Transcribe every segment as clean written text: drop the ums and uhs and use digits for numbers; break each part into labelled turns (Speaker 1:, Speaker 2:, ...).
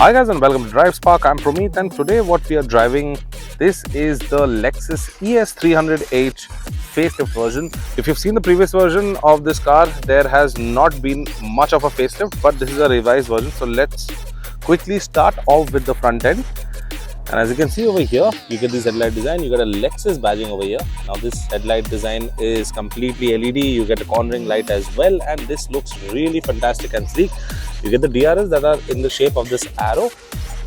Speaker 1: Hi guys and welcome to Drive Spark. I'm Promeet and today what we are driving, this is the Lexus ES 300h facelift version. If you've seen the previous version of this car, there has not been much of a facelift, but this is a revised version. So let's quickly start off with the front end. And as you can see over here, you get this headlight design, you get a Lexus badging over here. Now this headlight design is completely LED, you get a cornering light as well, and this looks really fantastic and sleek. You get the DRS that are in the shape of this arrow,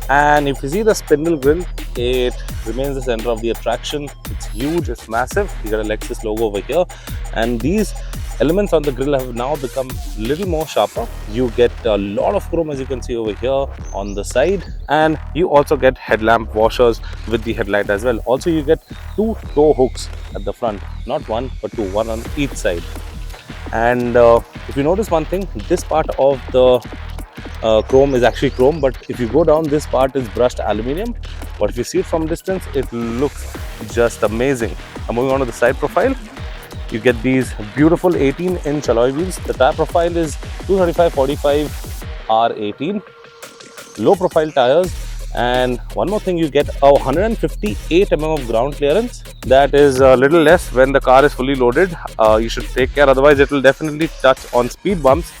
Speaker 1: and if you see the spindle grille, it remains the center of the attraction. It's huge, it's massive. You got a Lexus logo over here, and these elements on the grille have now become a little more sharper. You get a lot of chrome, as you can see over here on the side, and you also get headlamp washers with the headlight as well. Also you get two tow hooks at the front, not one but two, one on each side. And if you notice one thing, this part of the chrome is actually chrome, but if you go down, this part is brushed aluminium, but if you see it from distance, it looks just amazing. And moving on to the side profile, you get these beautiful 18-inch alloy wheels. The tire profile is 235/45 R18, low profile tires, and one more thing, you get a 158 mm of ground clearance. That is a little less when the car is fully loaded. You should take care, otherwise it will definitely touch on speed bumps.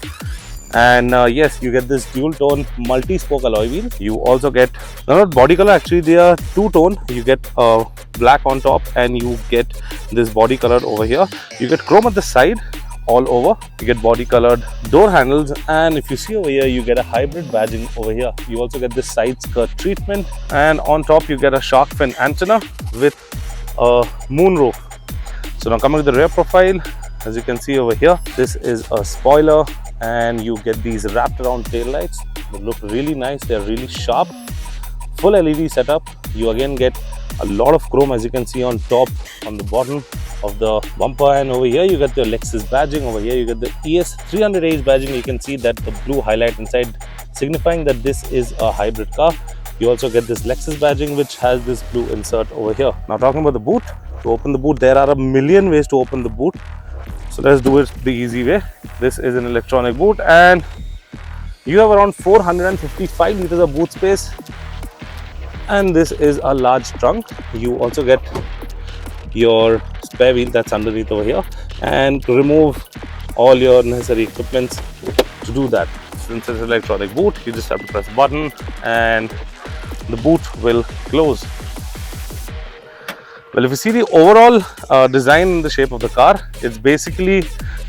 Speaker 1: And yes, you get this dual tone multi-spoke alloy wheel. You also get, they're not body color, actually they are two-tone. You get black on top and you get this body color over here. You get chrome at the side all over. You get body colored door handles, and if you see over here, you get a hybrid badging over here. You also get this side skirt treatment, and on top you get a shark fin antenna with a moonroof. So now coming to the rear profile, as you can see over here, this is a spoiler, and you get these wrapped around tail lights. They look really nice, they're really sharp. Full LED setup. You again get a lot of chrome, as you can see on top, on the bottom of the bumper, and over here you get the Lexus badging. Over here you get the ES 300h badging. You can see that the blue highlight inside, signifying that this is a hybrid car. You also get this Lexus badging, which has this blue insert over here. Now talking about the boot, to open the boot, there are a million ways to open the boot. So let's do it the easy way. This is an electronic boot, and you have around 455 liters of boot space, and this is a large trunk. You also get your spare wheel that's underneath over here, and to remove all your necessary equipments to do that. Since it's an electronic boot, you just have to press a button and the boot will close. Well, if you see the overall design in the shape of the car, it's basically,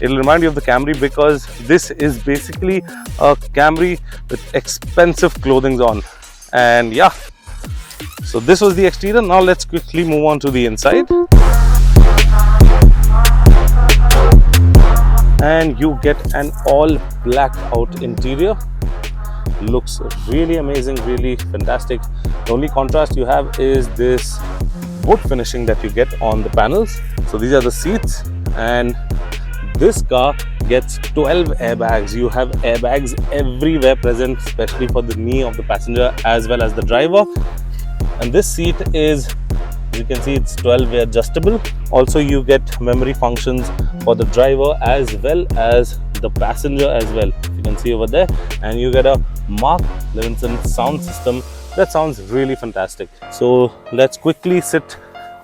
Speaker 1: it'll remind you of the Camry, because this is basically a Camry with expensive clothing on. And yeah, so this was the exterior. Now let's quickly move on to the inside. And you get an all black out interior. Looks really amazing, really fantastic. The only contrast you have is this wood finishing that you get on the panels. So these are the seats, and this car gets 12 airbags. You have airbags everywhere present, especially for the knee of the passenger as well as the driver. And this seat is, you can see, it's 12-way adjustable. Also you get memory functions for the driver as well as the passenger as well, you can see over there. And you get a Mark Levinson sound system. That sounds really fantastic. So let's quickly sit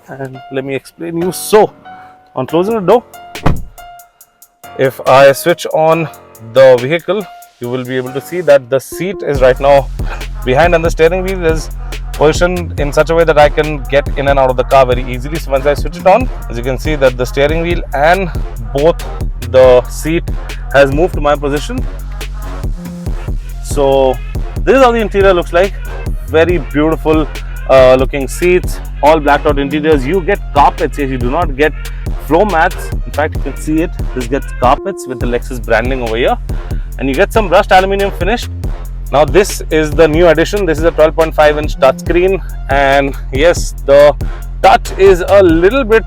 Speaker 1: and let me explain you. So on closing the door, if I switch on the vehicle, you will be able to see that the seat is right now behind, and the steering wheel is positioned in such a way that I can get in and out of the car very easily. So once I switch it on, as you can see that the steering wheel and both the seat has moved to my position. So this is how the interior looks like. Very beautiful looking seats, all blacked out interiors. You get carpets here, you do not get floor mats. In fact, you can see it, this gets carpets with the Lexus branding over here, and you get some brushed aluminium finish. Now this is the new addition. This is a 12.5-inch touchscreen, and yes, the touch is a little bit,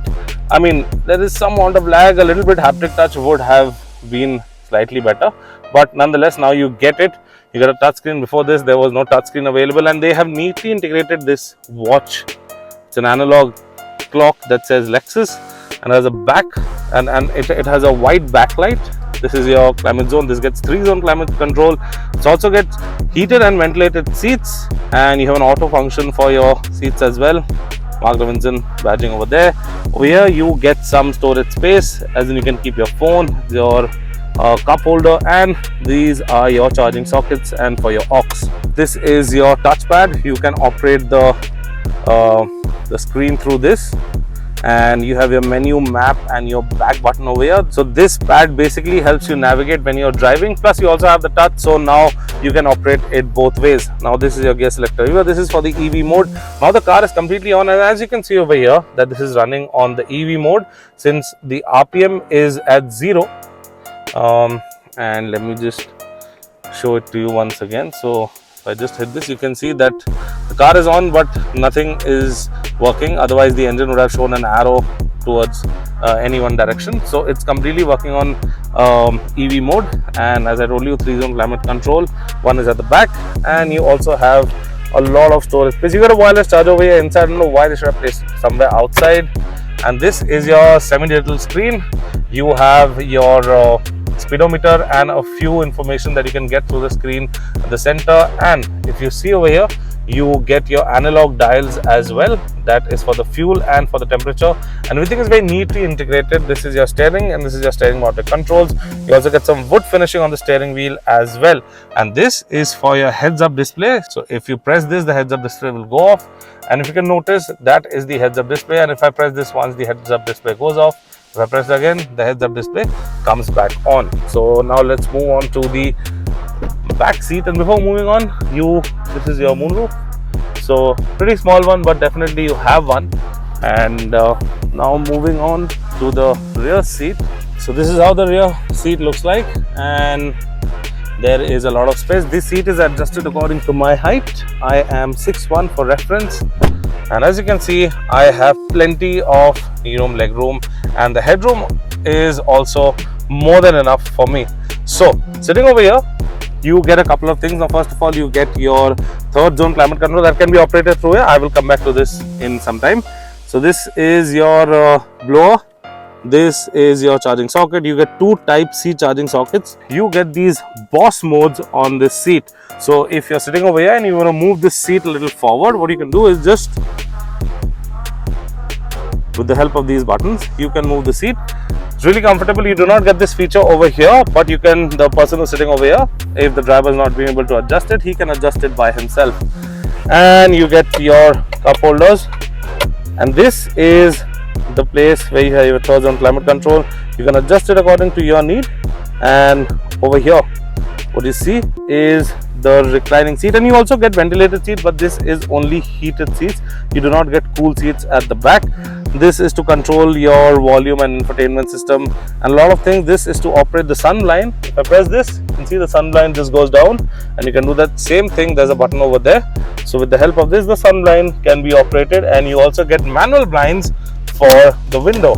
Speaker 1: I mean, there is some amount of lag. A little bit haptic touch would have been slightly better, but nonetheless now you get it. You got a touchscreen. Before this there was no touchscreen available, and they have neatly integrated this watch. It's an analog clock that says Lexus and has a back, and it has a white backlight This is your climate zone. This gets 3-zone climate control. It also gets heated and ventilated seats, and you have an auto function for your seats as well. Mark Levinson badging over there. Over here you get some storage space, as in you can keep your phone, your cup holder, and these are your charging sockets and for your aux. This is your touchpad. You can operate the screen through this, and you have your menu, map, and your back button over here. So this pad basically helps you navigate when you're driving, plus you also have the touch, so now you can operate it both ways. Now this is your gear selector. This is for the EV mode. Now the car is completely on, and as you can see over here that this is running on the EV mode since the RPM is at 0. And let me just show it to you once again. So if I just hit this, you can see that the car is on, but nothing is working. Otherwise the engine would have shown an arrow towards any one direction. So it's completely working on EV mode, and as I told you, 3-zone climate control. One is at the back, and you also have a lot of storage space. You got a wireless charger over here inside. I don't know why they should have placed it somewhere outside. And this is your semi-digital screen. You have your speedometer and a few information that you can get through the screen at the center. And if you see over here, you get your analog dials as well. That is for the fuel and for the temperature, and everything is very neatly integrated. This is your steering, and this is your steering mounted controls. You also get some wood finishing on the steering wheel as well, and this is for your heads up display. So if you press this, the heads up display will go off, and if you can notice, that is the heads up display. And if I press this once, the heads up display goes off. If I press again, the heads up display comes back on. So now let's move on to the back seat, and before moving on, this is your moonroof. So pretty small one, but definitely you have one. And now moving on to the rear seat. So this is how the rear seat looks like, and there is a lot of space. This seat is adjusted according to my height. I am 6'1" for reference, and as you can see, I have plenty of leg room, and the headroom is also more than enough for me. So sitting over here, you get a couple of things. Now first of all, you get your 3rd-zone climate control that can be operated through here. I will come back to this in some time. So this is your blower. This is your charging socket. You get 2 Type-C charging sockets. You get these boss modes on this seat. So if you're sitting over here and you want to move this seat a little forward, what you can do is just, with the help of these buttons, you can move the seat. It's really comfortable. You do not get this feature over here, but you can, the person who's sitting over here, if the driver is not being able to adjust it, he can adjust it by himself. And you get your cup holders, and this is the place where you have your 3rd-zone climate control. You can adjust it according to your need. And over here, what you see is the reclining seat, and you also get ventilated seat, but this is only heated seats. You do not get cool seats at the back. This is to control your volume and infotainment system and a lot of things. This is to operate the sun blind. If I press this, you can see the sun blind just goes down, and you can do that same thing. There's a button over there. So with the help of this, the sun blind can be operated, and you also get manual blinds for the window,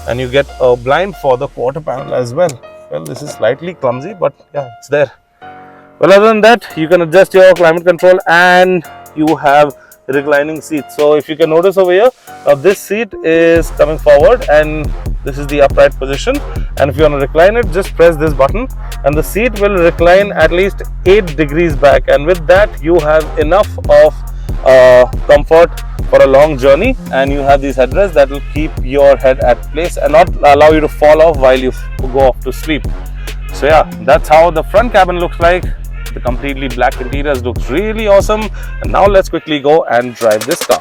Speaker 1: and you get a blind for the quarter panel as well. Well, this is slightly clumsy, but yeah, it's there. Well, other than that, you can adjust your climate control, and you have reclining seats. So if you can notice over here, now this seat is coming forward, and this is the upright position, and if you want to recline it, just press this button, and the seat will recline at least 8 degrees back, and with that you have enough of comfort for a long journey, and you have these headrests that will keep your head at place and not allow you to fall off while you go off to sleep. So yeah, that's how the front cabin looks like. The completely black interiors looks really awesome. And now let's quickly go and drive this car.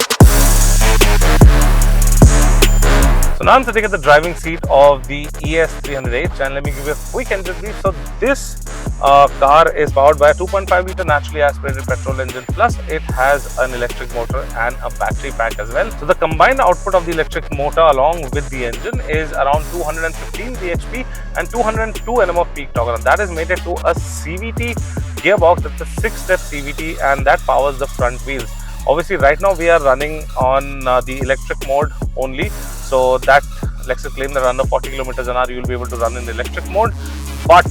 Speaker 1: So now I'm sitting at the driving seat of the ES 300H, and let me give you a quick engine brief. So this car is powered by a 2.5 litre naturally aspirated petrol engine, plus it has an electric motor and a battery pack as well. So the combined output of the electric motor along with the engine is around 215 bhp and 202 Nm of peak torque, and that is mated to a CVT gearbox. That's a 6-step CVT, and that powers the front wheels. Obviously right now we are running on the electric mode only, so that Lexus claim that under 40 kilometers an hour you will be able to run in the electric mode. But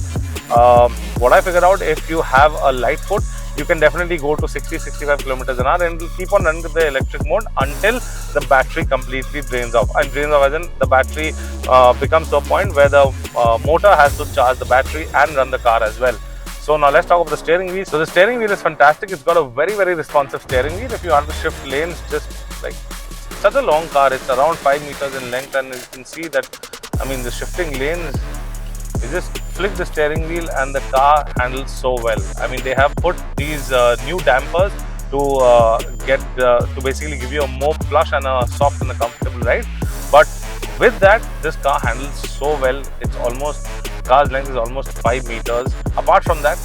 Speaker 1: what I figured out, if you have a light foot, you can definitely go to 60-65 kilometers an hour, and it will keep on running with the electric mode until the battery completely drains off. And drains off as in the battery becomes to a point where the motor has to charge the battery and run the car as well. So now let's talk about the steering wheel. So the steering wheel is fantastic. It's got a very responsive steering wheel. If you want to shift lanes, just like such a long car, it's around 5 meters in length, and you can see that, I mean, the shifting lanes, you just flick the steering wheel and the car handles so well. I mean, they have put these new dampers to basically give you a more plush and a soft and a comfortable ride. But with that, this car handles so well. It's almost, car's length is almost 5 meters. Apart from that,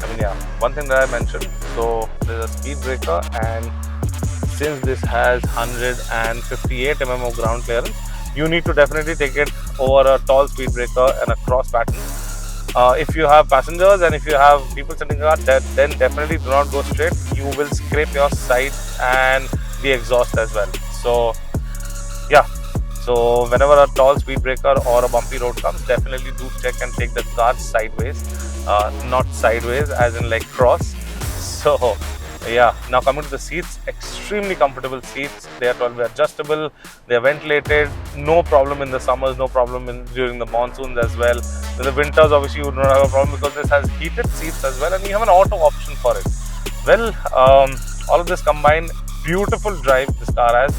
Speaker 1: I mean, yeah, one thing that I mentioned, so there's a speed breaker, and since this has 158 mm of ground clearance, you need to definitely take it over a tall speed breaker and a cross pattern. If you have passengers and if you have people sitting in the car, then definitely do not go straight. You will scrape your side and the exhaust as well. So yeah, so whenever a tall speed breaker or a bumpy road comes, definitely do check and take the car sideways, not sideways as in like cross. So yeah, now coming to the seats, extremely comfortable seats. They are 12-way adjustable, they are ventilated, no problem in the summers, no problem during the monsoons as well. In the winters, obviously you don't have a problem because this has heated seats as well, and you have an auto option for it. Well, all of this combined, beautiful drive this car has.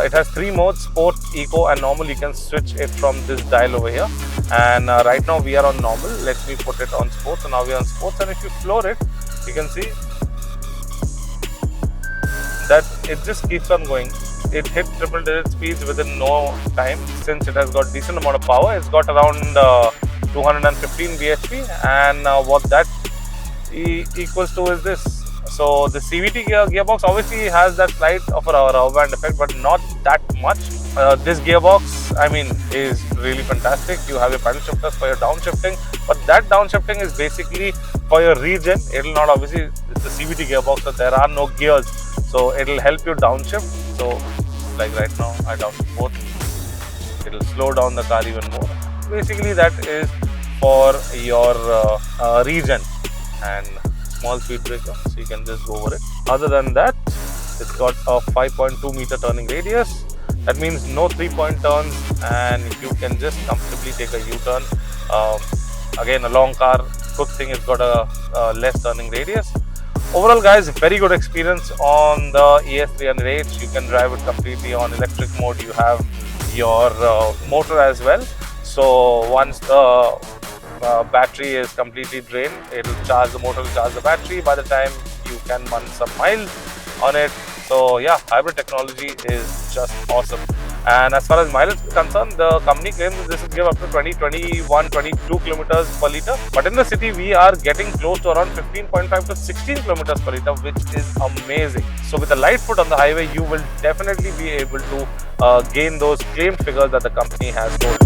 Speaker 1: It has 3 modes: sport, eco and normal. You can switch it from this dial over here, and right now we are on normal. Let me put it on sports. So now we are on sports, and if you floor it, you can see that it just keeps on going. It hit triple digit speeds within no time, since it has got decent amount of power. It's got around 215 bhp, and what that equals to is this. So the CVT gearbox obviously has that slight of a rubber band effect, but not that much. This gearbox, I mean, is really fantastic. You have your paddle shifters for your downshifting, but that downshifting is basically for your regen. It will not, obviously, it's the CVT gearbox, so there are no gears. So it will help you downshift. So like right now, I downshift both. It will slow down the car even more. Basically, that is for your regen and small speed breaker, so you can just go over it. Other than that, it's got a 5.2 meter turning radius. That means no 3-point turns, and you can just comfortably take a U-turn. Again, a long car, good thing it's got a less turning radius. Overall, guys, very good experience on the ES300H. You can drive it completely on electric mode. You have your motor as well. So once the battery is completely drained, it will charge the motor, will charge the battery by the time you can run some miles on it. So yeah, hybrid technology is just awesome. And as far as mileage is concerned, the company claims that this will give up to 20, 21, 22 kilometers per liter. But in the city, we are getting close to around 15.5 to 16 kilometers per liter, which is amazing. So with a light foot on the highway, you will definitely be able to gain those claimed figures that the company has told.